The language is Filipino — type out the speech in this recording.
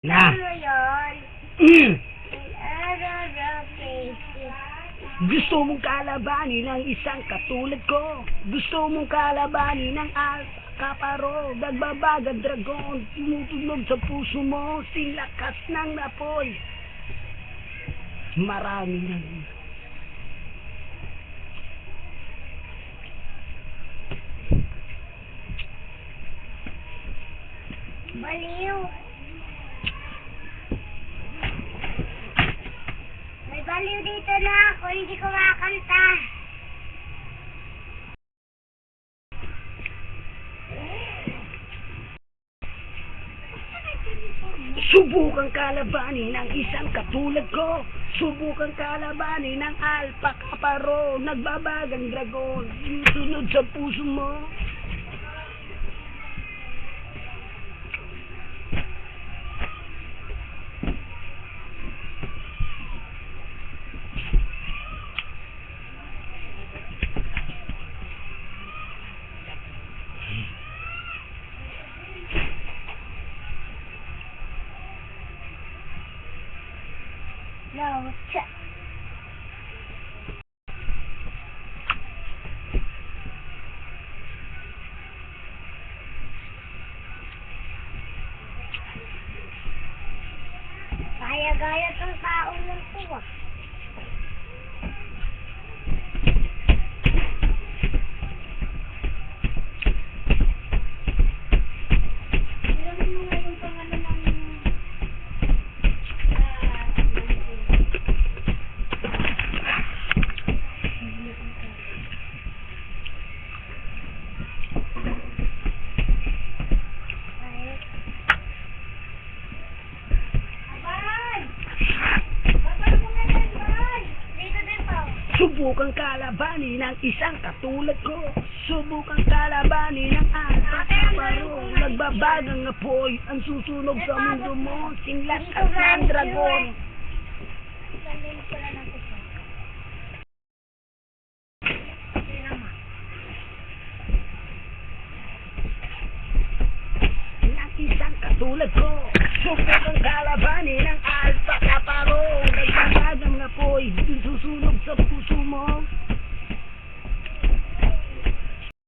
Na. Ano yun? Mm. Ararapin. Gusto mong kalabanin ng isang katulad ko. Gusto mong kalabanin ng kaparo. Nagbabagang dragon. Tumutunog sa puso mo. Singlakas ng napoy. Marami na. Baliw. May baliw dito na ako, hindi kumakanta. Subukang kalabanin ng isang katulad ko. Subukang kalabanin ng kaparo. Nagbabagang dragon. Sunod sa puso mo. No, check. Gaya-gaya tong taong ng tuwa. Alam mo nga yung pangalan ng... Subukang kalabanin ng isang katulad ko. Subukang kalabanin ng kaparo. Nagbabagang apoy ang susunog sa mundo mo. Singlakas ng dragon. Galing pala natin ito. Ng isang katulad ko. Subukang kalabanin